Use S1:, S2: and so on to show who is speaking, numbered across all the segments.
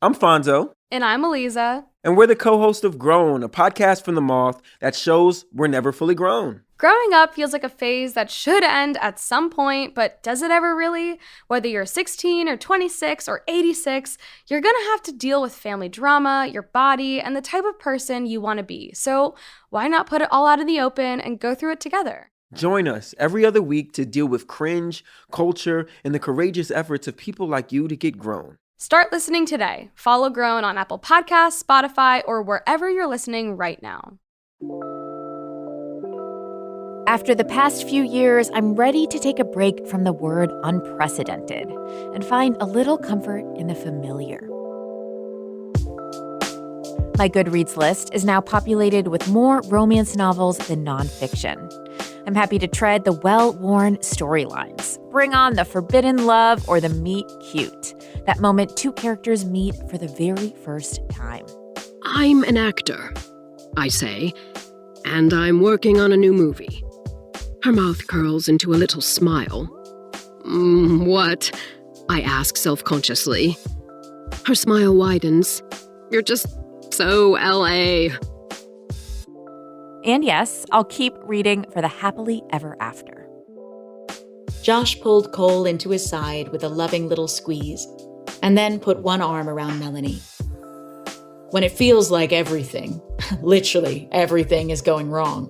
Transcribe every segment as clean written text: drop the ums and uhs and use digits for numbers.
S1: I'm Fonzo.
S2: And I'm Eliza.
S1: And we're the co-host of Grown, a podcast from the Moth that shows we're never fully grown.
S2: Growing up feels like a phase that should end at some point, but does it ever really? Whether you're 16 or 26 or 86, you're gonna have to deal with family drama, your body, and the type of person you want to be. So why not put it all out in the open and go through it together?
S1: Join us every other week to deal with cringe, culture, and the courageous efforts of people like you to get grown.
S2: Start listening today. Follow Grown on Apple Podcasts, Spotify, or wherever you're listening right now.
S3: After the past few years, I'm ready to take a break from the word unprecedented and find a little comfort in the familiar. My Goodreads list is now populated with more romance novels than nonfiction. I'm happy to tread the well-worn storylines. Bring on the forbidden love or the meet cute. That moment two characters meet for the very first time.
S4: I'm an actor, I say, and I'm working on a new movie. Her mouth curls into a little smile. What? I ask self-consciously. Her smile widens. You're just so LA.
S3: And yes, I'll keep reading for the happily ever after.
S5: Josh pulled Cole into his side with a loving little squeeze, and then put one arm around Melanie. When it feels like everything, literally everything, is going wrong,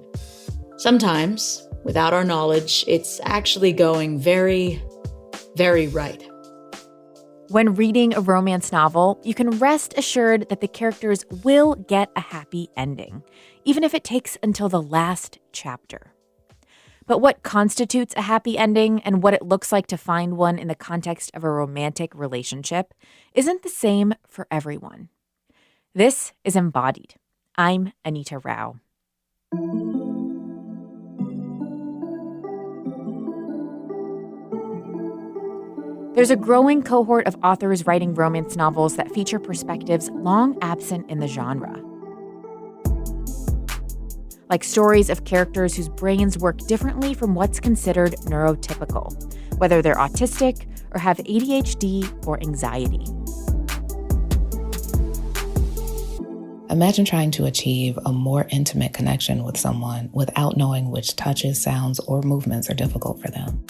S5: sometimes, without our knowledge, it's actually going very, very right.
S3: When reading a romance novel, you can rest assured that the characters will get a happy ending, even if it takes until the last chapter. But what constitutes a happy ending and what it looks like to find one in the context of a romantic relationship isn't the same for everyone. This is Embodied. I'm Anita Rao. There's a growing cohort of authors writing romance novels that feature perspectives long absent in the genre. Like stories of characters whose brains work differently from what's considered neurotypical, whether they're autistic or have ADHD or anxiety.
S6: Imagine trying to achieve a more intimate connection with someone without knowing which touches, sounds, or movements are difficult for them.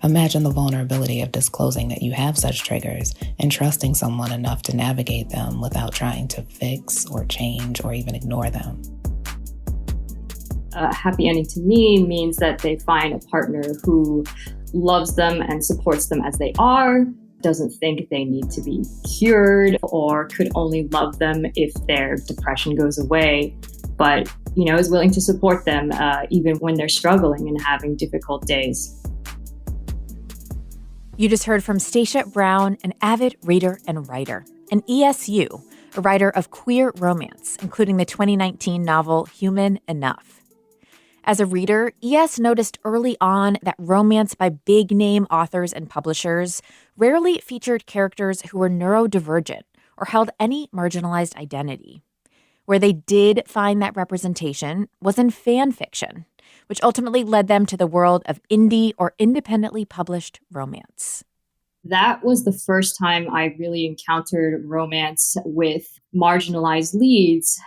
S6: Imagine the vulnerability of disclosing that you have such triggers and trusting someone enough to navigate them without trying to fix or change or even ignore them.
S7: A happy ending to me means that they find a partner who loves them and supports them as they are, doesn't think they need to be cured, or could only love them if their depression goes away, but, is willing to support them even when they're struggling and having difficult days.
S3: You just heard from Stacia Brown, an avid reader and writer, and ESU, a writer of queer romance, including the 2019 novel Human Enough. As a reader, ES noticed early on that romance by big-name authors and publishers rarely featured characters who were neurodivergent or held any marginalized identity. Where they did find that representation was in fan fiction, which ultimately led them to the world of indie or independently published romance.
S7: That was the first time I really encountered romance with marginalized leads,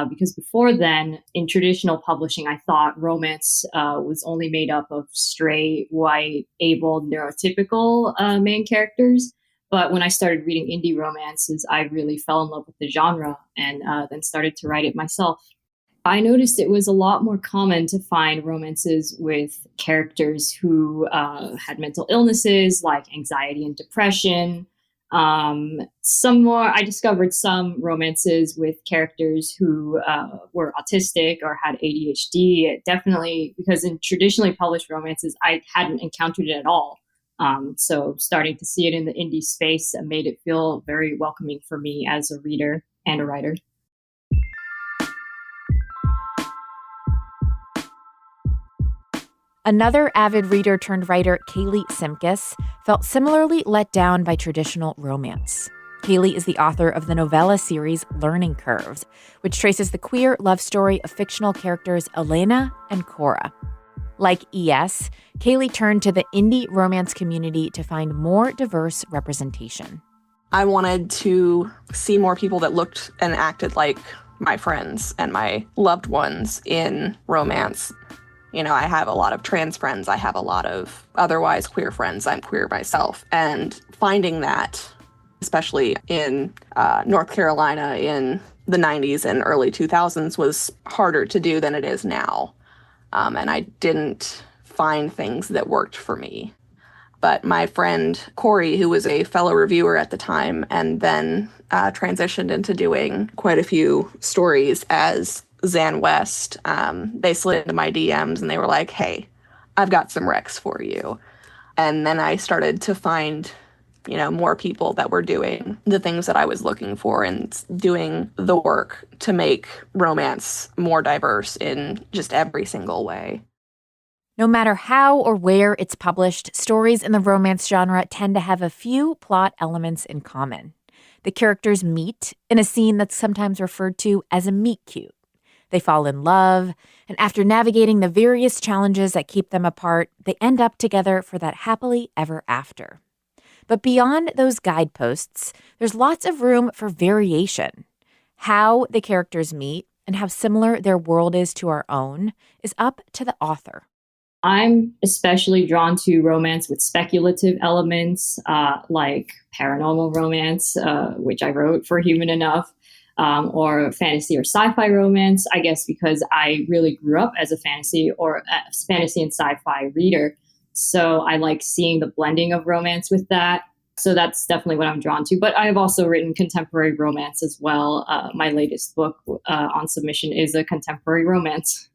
S7: because before then, in traditional publishing, I thought romance was only made up of straight, white, able, neurotypical main characters. But when I started reading indie romances, I really fell in love with the genre and then started to write it myself. I noticed it was a lot more common to find romances with characters who had mental illnesses like anxiety and depression. I discovered some romances with characters who were autistic or had ADHD. Definitely, because in traditionally published romances, I hadn't encountered it at all. So starting to see it in the indie space made it feel very welcoming for me as a reader and a writer.
S3: Another avid reader turned writer, Kaylee Simkis, felt similarly let down by traditional romance. Kaylee is the author of the novella series Learning Curves, which traces the queer love story of fictional characters Elena and Cora. Like ES, Kaylee turned to the indie romance community to find more diverse representation.
S8: I wanted to see more people that looked and acted like my friends and my loved ones in romance. You know, I have a lot of trans friends. I have a lot of otherwise queer friends. I'm queer myself. And finding that, especially in North Carolina in the 90s and early 2000s, was harder to do than it is now. And I didn't find things that worked for me. But my friend Corey, who was a fellow reviewer at the time and then transitioned into doing quite a few stories as Zan West, they slid into my DMs and they were like, hey, I've got some recs for you. And then I started to find, you know, more people that were doing the things that I was looking for and doing the work to make romance more diverse in just every single way.
S3: No matter how or where it's published, stories in the romance genre tend to have a few plot elements in common. The characters meet in a scene that's sometimes referred to as a meet-cute. They fall in love, and after navigating the various challenges that keep them apart, they end up together for that happily ever after. But beyond those guideposts, there's lots of room for variation. How the characters meet and how similar their world is to our own is up to the author.
S7: I'm especially drawn to romance with speculative elements, like paranormal romance, which I wrote for Human Enough, or fantasy or sci-fi romance, I guess because I really grew up as a fantasy and sci-fi reader. So I like seeing the blending of romance with that. So that's definitely what I'm drawn to. But I've also written contemporary romance as well. My latest book on submission is a contemporary romance.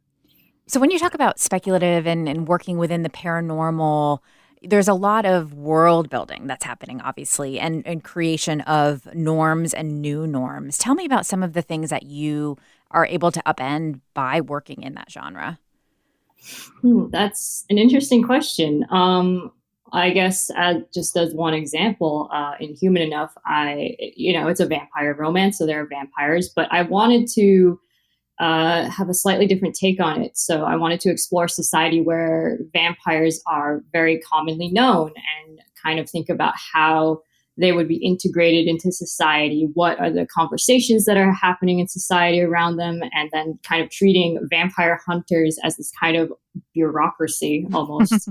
S3: So when you talk about speculative and working within the paranormal, there's a lot of world building that's happening, obviously, and creation of norms and new norms. Tell me about some of the things that you are able to upend by working in that genre.
S7: That's an interesting question. I guess just as one example, in Human Enough, it's a vampire romance, so there are vampires, but I wanted to have a slightly different take on it. So I wanted to explore society where vampires are very commonly known and kind of think about how they would be integrated into society. What are the conversations that are happening in society around them? And then kind of treating vampire hunters as this kind of bureaucracy almost.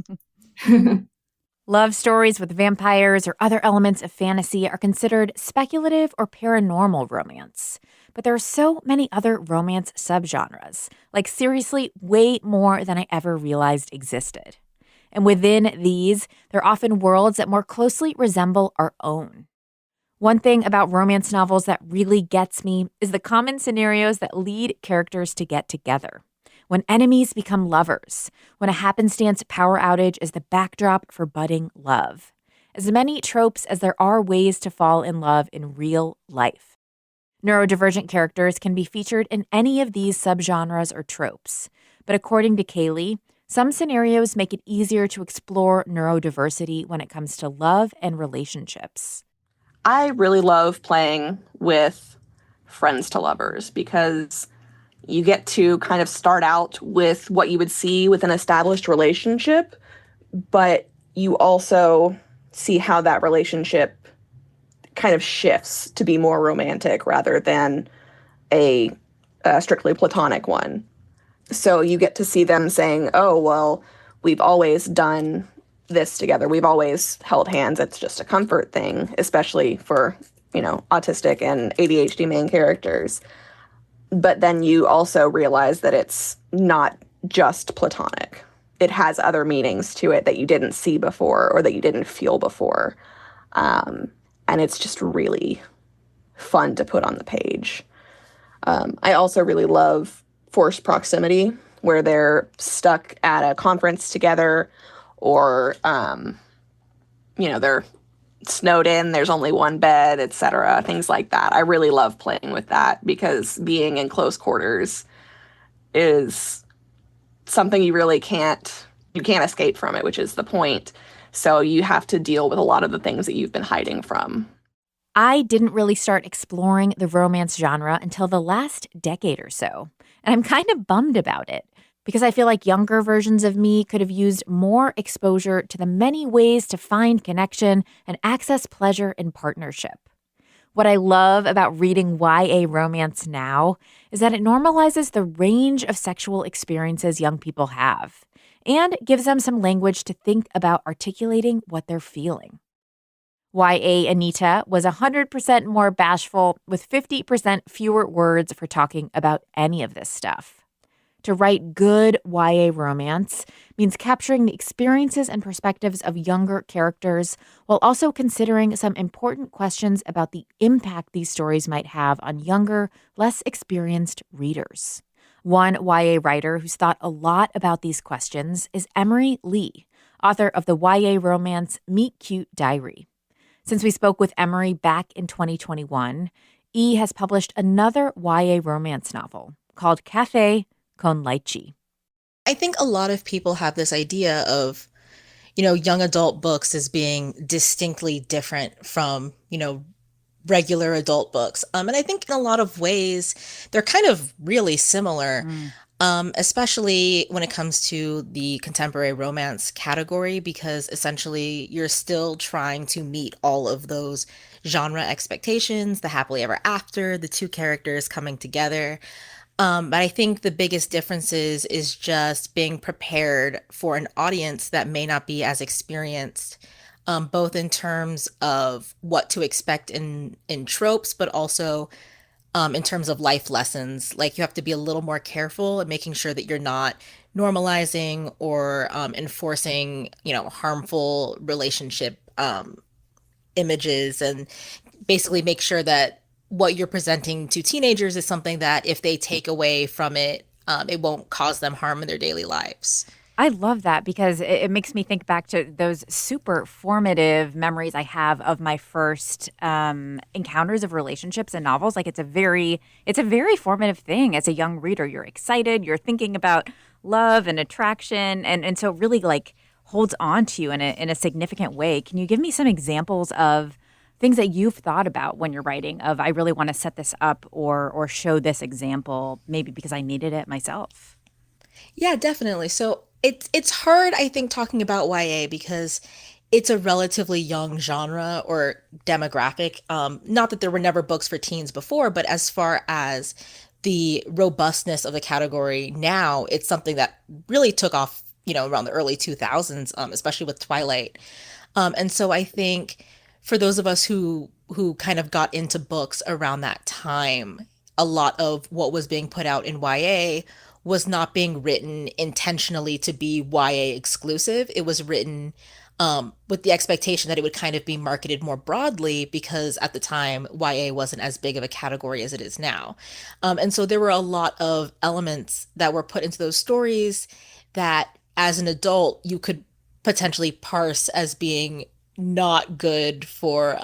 S3: Love stories with vampires or other elements of fantasy are considered speculative or paranormal romance. But there are so many other romance subgenres, like seriously way more than I ever realized existed. And within these, there are often worlds that more closely resemble our own. One thing about romance novels that really gets me is the common scenarios that lead characters to get together. When enemies become lovers, when a happenstance power outage is the backdrop for budding love. As many tropes as there are ways to fall in love in real life. Neurodivergent characters can be featured in any of these subgenres or tropes. But according to Kaylee, some scenarios make it easier to explore neurodiversity when it comes to love and relationships.
S8: I really love playing with friends to lovers because you get to kind of start out with what you would see with an established relationship, but you also see how that relationship kind of shifts to be more romantic rather than a strictly platonic one. So you get to see them saying, oh, well, we've always done this together. We've always held hands. It's just a comfort thing, especially for, autistic and ADHD main characters. But then you also realize that it's not just platonic. It has other meanings to it that you didn't see before or that you didn't feel before. And it's just really fun to put on the page. I also really love forced proximity, where they're stuck at a conference together or, they're snowed in, there's only one bed, etc., things like that. I really love playing with that because being in close quarters is something you can't escape from it, which is the point. So you have to deal with a lot of the things that you've been hiding from.
S3: I didn't really start exploring the romance genre until the last decade or so. And I'm kind of bummed about it because I feel like younger versions of me could have used more exposure to the many ways to find connection and access pleasure in partnership. What I love about reading YA romance now is that it normalizes the range of sexual experiences young people have and gives them some language to think about articulating what they're feeling. YA Anita was 100% more bashful with 50% fewer words for talking about any of this stuff. To write good YA romance means capturing the experiences and perspectives of younger characters while also considering some important questions about the impact these stories might have on younger, less experienced readers. One YA writer who's thought a lot about these questions is Emery Lee, author of the YA romance Meet Cute Diary. Since we spoke with Emery back in 2021, E has published another YA romance novel called Cafe con Leche.
S9: I think a lot of people have this idea of, young adult books as being distinctly different from, regular adult books. And I think in a lot of ways, they're kind of really similar, especially when it comes to the contemporary romance category, because essentially you're still trying to meet all of those genre expectations, the happily ever after, the two characters coming together. But I think the biggest differences is just being prepared for an audience that may not be as experienced, both in terms of what to expect in tropes, but also in terms of life lessons. Like, you have to be a little more careful at making sure that you're not normalizing or enforcing, harmful relationship images, and basically make sure that what you're presenting to teenagers is something that if they take away from it, it won't cause them harm in their daily lives.
S3: I love that because it makes me think back to those super formative memories I have of my first encounters of relationships and novels. Like, it's a very formative thing as a young reader. You're excited, you're thinking about love and attraction, and so it really like holds on to you in a significant way. Can you give me some examples of things that you've thought about when you're writing of, I really want to set this up or show this example, maybe because I needed it myself?
S9: Yeah, definitely. So it's hard, I think, talking about YA because it's a relatively young genre or demographic. Not that there were never books for teens before, but as far as the robustness of the category now, it's something that really took off, around the early 2000s, especially with Twilight. And so I think for those of us who kind of got into books around that time, a lot of what was being put out in YA was not being written intentionally to be YA exclusive. It was written with the expectation that it would kind of be marketed more broadly because at the time YA wasn't as big of a category as it is now. And so there were a lot of elements that were put into those stories that as an adult you could potentially parse as being not good for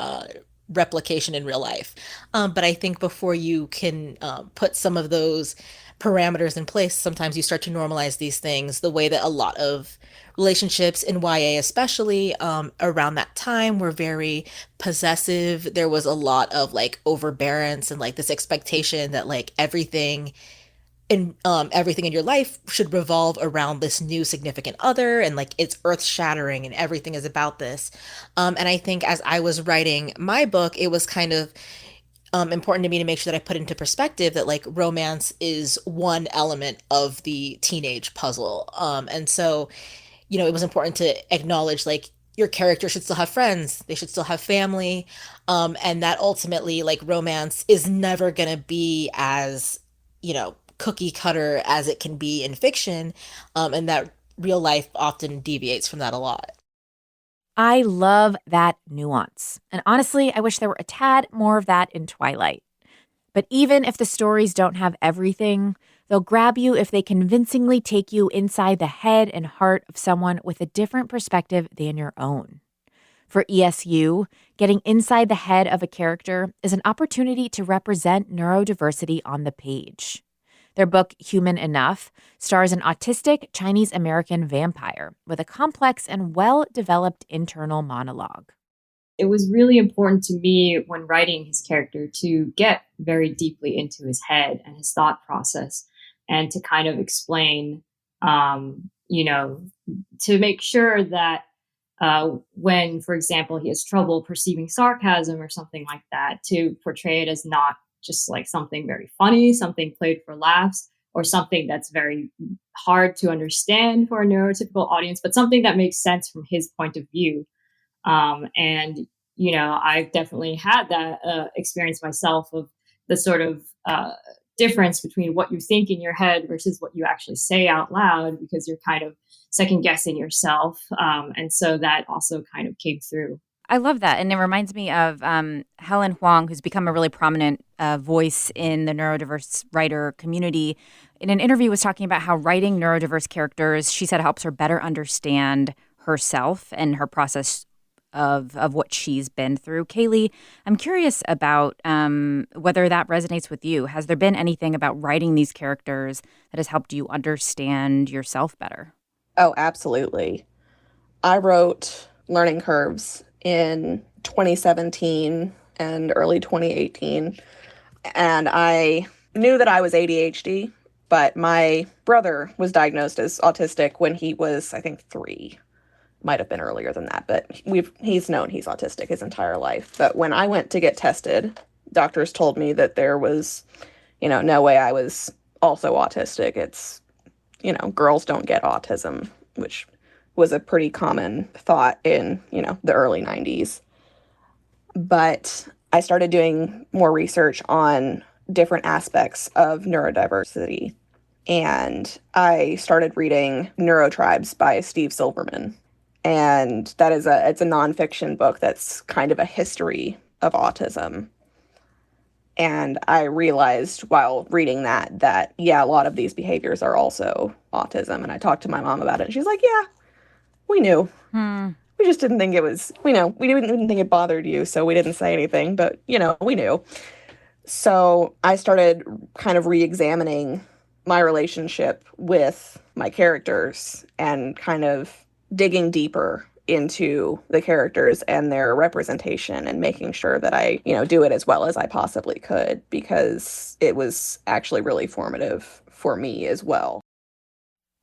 S9: replication in real life. But I think before you can put some of those parameters in place, sometimes you start to normalize these things the way that a lot of relationships in YA, especially around that time, were very possessive. There was a lot of like overbearance and like this expectation that like everything in your life should revolve around this new significant other, and like it's earth shattering and everything is about this. And I think as I was writing my book, it was kind of important to me to make sure that I put into perspective that like romance is one element of the teenage puzzle. And so, it was important to acknowledge like your character should still have friends, they should still have family, and that ultimately like romance is never going to be as, cookie cutter as it can be in fiction, and that real life often deviates from that a lot.
S3: I love that nuance. And honestly, I wish there were a tad more of that in Twilight. But even if the stories don't have everything, they'll grab you if they convincingly take you inside the head and heart of someone with a different perspective than your own. For ESU, getting inside the head of a character is an opportunity to represent neurodiversity on the page. Their book, Human Enough, stars an autistic Chinese-American vampire with a complex and well-developed internal monologue.
S7: It was really important to me when writing his character to get very deeply into his head and his thought process and to kind of explain, to make sure that when, for example, he has trouble perceiving sarcasm or something like that, to portray it as not just like something very funny, something played for laughs, or something that's very hard to understand for a neurotypical audience, but something that makes sense from his point of view. And, you know, I've definitely had that experience myself of the sort of difference between what you think in your head versus what you actually say out loud, because you're kind of second guessing yourself. And so that also kind of came through.
S3: I love that. And it reminds me of Helen Huang, who's become a really prominent voice in the neurodiverse writer community. In an interview, was talking about how writing neurodiverse characters, she said, helps her better understand herself and her process of what she's been through. Kaylee, I'm curious about whether that resonates with you. Has there been anything about writing these characters that has helped you understand yourself better?
S8: Oh, absolutely. I wrote Learning Curves in 2017 and early 2018. And I knew that I was ADHD, but my brother was diagnosed as autistic when he was, I think, 3. Might have been earlier than that, but he's known he's autistic his entire life. But when I went to get tested, doctors told me that there was, no way I was also autistic. It's, girls don't get autism, which was a pretty common thought in, the early 90s. But I started doing more research on different aspects of neurodiversity. And I started reading Neurotribes by Steve Silverman. And that is it's a nonfiction book that's kind of a history of autism. And I realized while reading that, yeah, a lot of these behaviors are also autism. And I talked to my mom about it, and she's like, yeah, we knew. We just didn't think it was, we didn't think it bothered you, so we didn't say anything, but, we knew. So I started kind of re-examining my relationship with my characters and kind of digging deeper into the characters and their representation and making sure that I, do it as well as I possibly could, because it was actually really formative for me as well.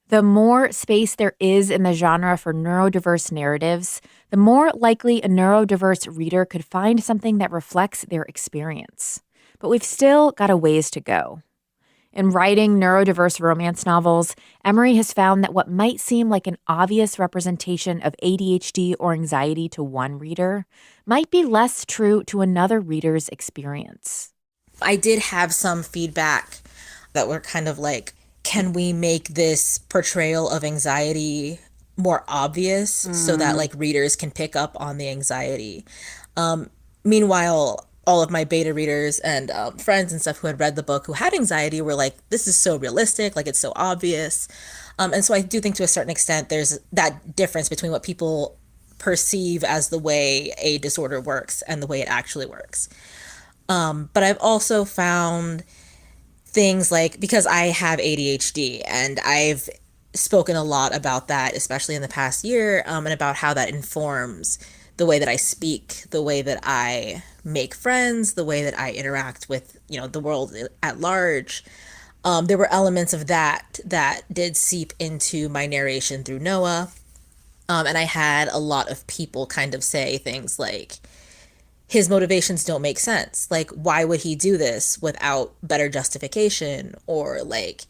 S3: The more space there is in the genre for neurodiverse narratives, the more likely a neurodiverse reader could find something that reflects their experience. But we've still got a ways to go. In writing neurodiverse romance novels, Emery has found that what might seem like an obvious representation of ADHD or anxiety to one reader might be less true to another reader's experience.
S9: I did have some feedback that were kind of like, can we make this portrayal of anxiety more obvious so that like readers can pick up on the anxiety? Meanwhile, all of my beta readers and friends and stuff who had read the book who had anxiety were like, this is so realistic, like it's so obvious. And so I do think to a certain extent there's that difference between what people perceive as the way a disorder works and the way it actually works. But I've also found things like, because I have ADHD and I've spoken a lot about that, especially in the past year, and about how that informs the way that I speak, the way that I make friends, the way that I interact with, the world at large. There were elements of that did seep into my narration through Noah. And I had a lot of people kind of say things like, his motivations don't make sense. Like, why would he do this without better justification? Or like,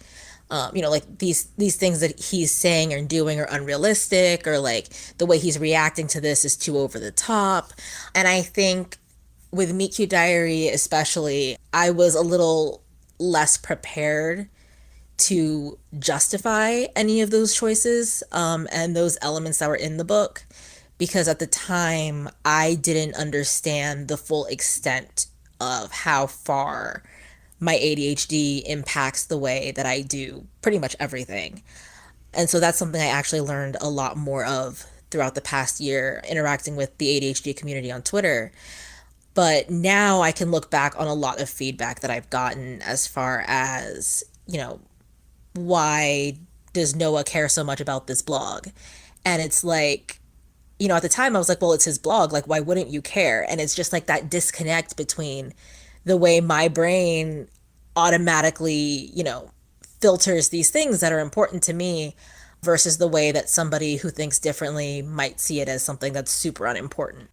S9: like these things that he's saying and doing are unrealistic, or like the way he's reacting to this is too over the top. And I think with Meet Cute Diary especially, I was a little less prepared to justify any of those choices and those elements that were in the book, because at the time I didn't understand the full extent of how far my ADHD impacts the way that I do pretty much everything. And so that's something I actually learned a lot more of throughout the past year interacting with the ADHD community on Twitter. But now I can look back on a lot of feedback that I've gotten as far as, why does Noah care so much about this blog? And it's like, at the time I was like, well, it's his blog. Like, why wouldn't you care? And it's just like that disconnect between the way my brain automatically, filters these things that are important to me versus the way that somebody who thinks differently might see it as something that's super unimportant.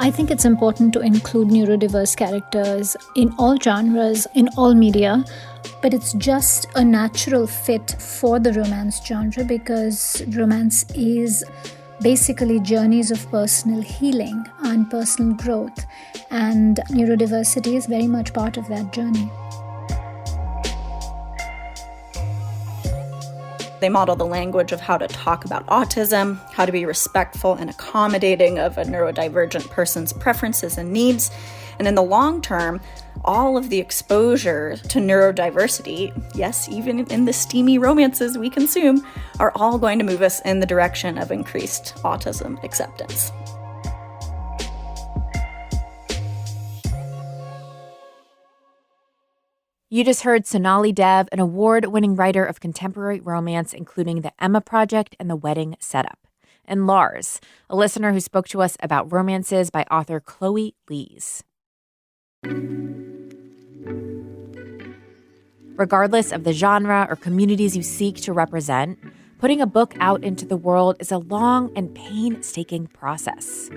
S10: I think it's important to include neurodiverse characters in all genres, in all media, but it's just a natural fit for the romance genre because romance is basically journeys of personal healing and personal growth, and neurodiversity is very much part of that journey.
S11: They model the language of how to talk about autism, how to be respectful and accommodating of a neurodivergent person's preferences and needs. And in the long term, all of the exposure to neurodiversity, yes, even in the steamy romances we consume, are all going to move us in the direction of increased autism acceptance.
S3: You just heard Sonali Dev, an award-winning writer of contemporary romance, including The Emma Project and The Wedding Setup. And Lars, a listener who spoke to us about romances by author Chloe Lees. Regardless of the genre or communities you seek to represent, putting a book out into the world is a long and painstaking process.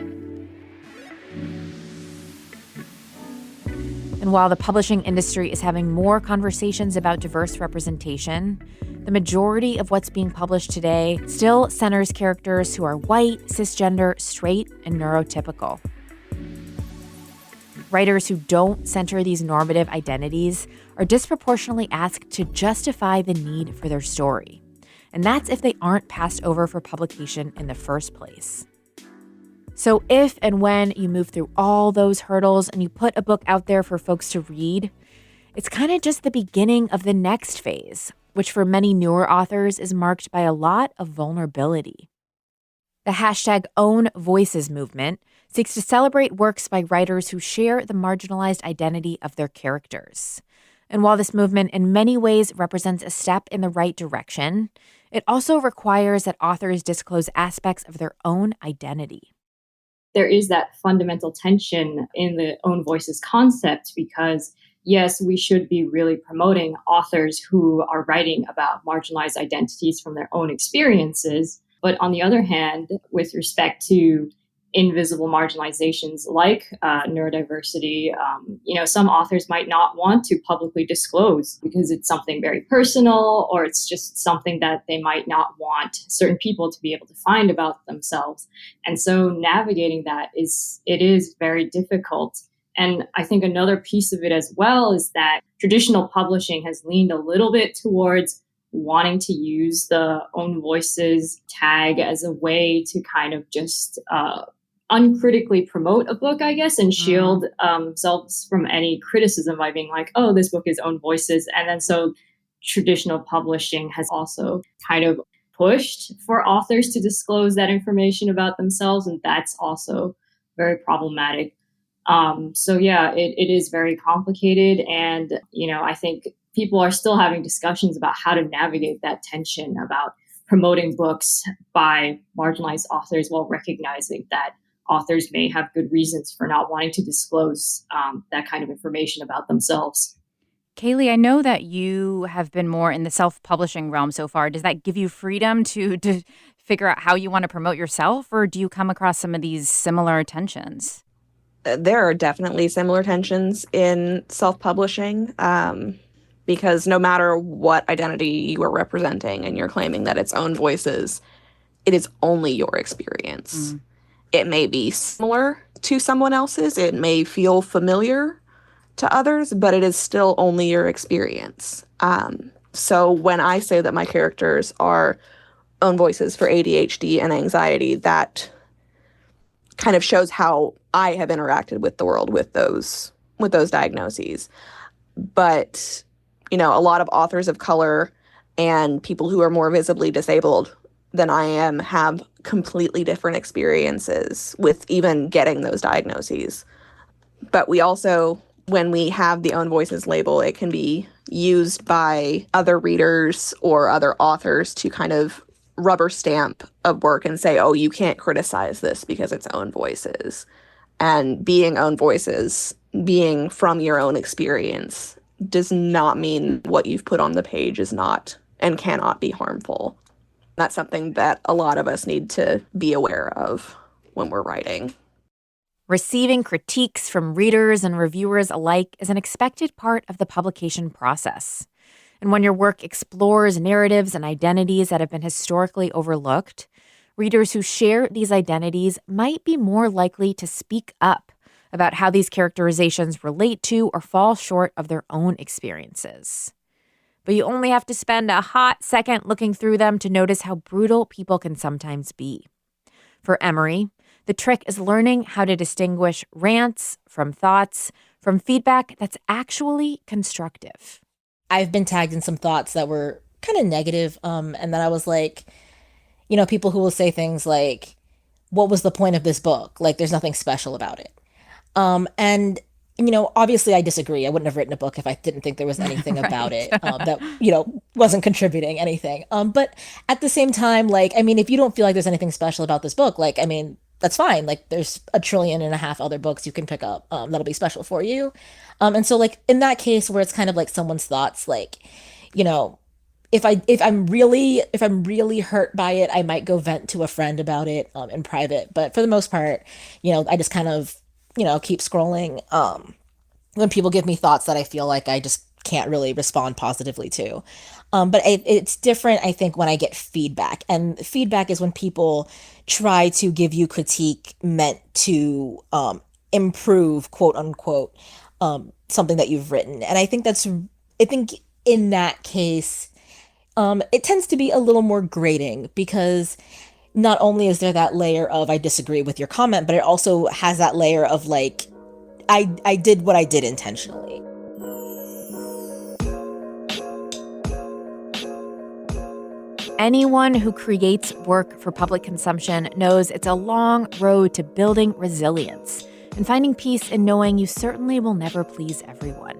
S3: And while the publishing industry is having more conversations about diverse representation, the majority of what's being published today still centers characters who are white, cisgender, straight, and neurotypical. Writers who don't center these normative identities are disproportionately asked to justify the need for their story. And that's if they aren't passed over for publication in the first place. So if and when you move through all those hurdles and you put a book out there for folks to read, it's kind of just the beginning of the next phase, which for many newer authors is marked by a lot of vulnerability. The hashtag Own Voices movement seeks to celebrate works by writers who share the marginalized identity of their characters. And while this movement in many ways represents a step in the right direction, it also requires that authors disclose aspects of their own identity.
S7: There is that fundamental tension in the Own Voices concept because, yes, we should be really promoting authors who are writing about marginalized identities from their own experiences. But on the other hand, with respect to invisible marginalizations like neurodiversity, some authors might not want to publicly disclose because it's something very personal, or it's just something that they might not want certain people to be able to find about themselves. And so navigating that is very difficult. And I think another piece of it as well is that traditional publishing has leaned a little bit towards wanting to use the Own Voices tag as a way to kind of just uncritically promote a book, I guess, and shield themselves from any criticism by being like, oh, this book is Own Voices. And then so traditional publishing has also kind of pushed for authors to disclose that information about themselves. And that's also very problematic. It is very complicated. And, I think people are still having discussions about how to navigate that tension about promoting books by marginalized authors while recognizing that authors may have good reasons for not wanting to disclose that kind of information about themselves.
S12: Kaylee, I know that you have been more in the self-publishing realm so far. Does that give you freedom to figure out how you want to promote yourself, or do you come across some of these similar tensions?
S8: There are definitely similar tensions in self-publishing because no matter what identity you are representing and you're claiming that it's Own Voices, it is only your experience. It may be similar to someone else's. It may feel familiar to others, but it is still only your experience. So when I say that my characters are Own Voices for ADHD and anxiety, that kind of shows how I have interacted with the world with those diagnoses. But, a lot of authors of color and people who are more visibly disabled than I am have completely different experiences with even getting those diagnoses. But we also, when we have the Own Voices label, it can be used by other readers or other authors to kind of rubber stamp a work and say, oh, you can't criticize this because it's own voices. And being own voices, being from your own experience, does not mean what you've put on the page is not and cannot be harmful. That's something that a lot of us need to be aware of when we're writing.
S3: Receiving critiques from readers and reviewers alike is an expected part of the publication process. And when your work explores narratives and identities that have been historically overlooked, readers who share these identities might be more likely to speak up about how these characterizations relate to or fall short of their own experiences. But you only have to spend a hot second looking through them to notice how brutal people can sometimes be. For Emery, the trick is learning how to distinguish rants from thoughts, from feedback that's actually constructive.
S9: I've been tagged in some thoughts that were kind of negative, and then I was like, people who will say things like, what was the point of this book? Like, there's nothing special about it. And obviously I disagree. I wouldn't have written a book if I didn't think there was anything about it that, wasn't contributing anything. But at the same time, if you don't feel like there's anything special about this book, that's fine. There's 1.5 trillion other books you can pick up that'll be special for you. And so in that case where it's kind of like someone's thoughts, if I'm really hurt by it, I might go vent to a friend about it in private. But for the most part, I just kind of keep scrolling when people give me thoughts that I feel like I just can't really respond positively to. But it's different, I think, when I get feedback. And feedback is when people try to give you critique meant to improve, quote unquote, something that you've written. And I think in that case, it tends to be a little more grating because not only is there that layer of I disagree with your comment, but it also has that layer of I did what I did intentionally.
S3: Anyone who creates work for public consumption knows it's a long road to building resilience and finding peace in knowing you certainly will never please everyone.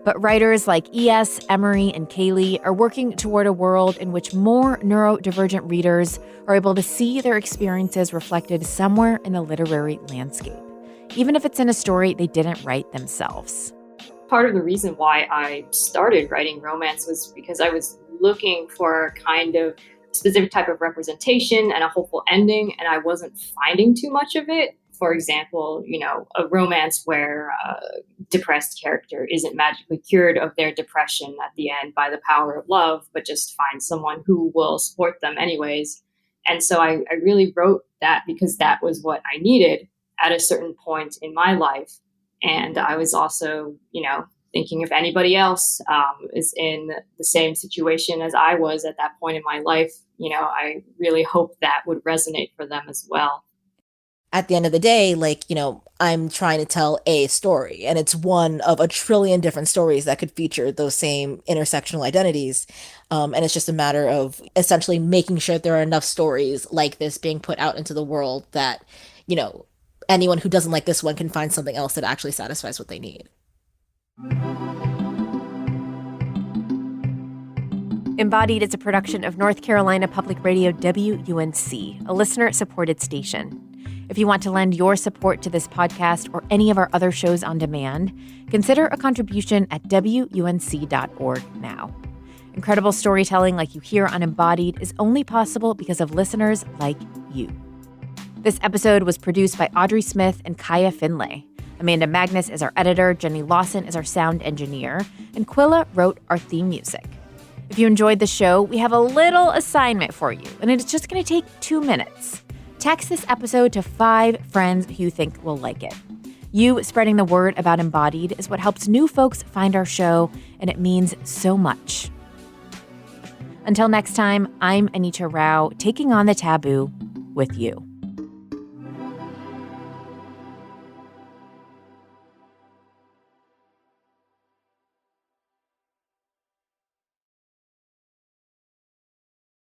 S3: But writers like E.S., Emery, and Kaylee are working toward a world in which more neurodivergent readers are able to see their experiences reflected somewhere in the literary landscape, even if it's in a story they didn't write themselves.
S7: Part of the reason why I started writing romance was because I was looking for kind of specific type of representation and a hopeful ending, and I wasn't finding too much of it. For example, a romance where a depressed character isn't magically cured of their depression at the end by the power of love, but just finds someone who will support them anyways. And so I really wrote that because that was what I needed at a certain point in my life. And I was also, thinking if anybody else is in the same situation as I was at that point in my life, I really hope that would resonate for them as well.
S9: At the end of the day, I'm trying to tell a story, and it's one of 1 trillion different stories that could feature those same intersectional identities. And it's just a matter of essentially making sure there are enough stories like this being put out into the world that, anyone who doesn't like this one can find something else that actually satisfies what they need.
S3: Embodied is a production of North Carolina Public Radio WUNC, a listener-supported station. If you want to lend your support to this podcast or any of our other shows on demand, consider a contribution at WUNC.org now. Incredible storytelling like you hear on Embodied is only possible because of listeners like you. This episode was produced by Audrey Smith and Kaya Finlay. Amanda Magnus is our editor, Jenny Lawson is our sound engineer, and Quilla wrote our theme music. If you enjoyed the show, we have a little assignment for you, and it's just going to take 2 minutes. Text this episode to 5 friends who you think will like it. You spreading the word about Embodied is what helps new folks find our show, and it means so much. Until next time, I'm Anita Rao, taking on the taboo with you.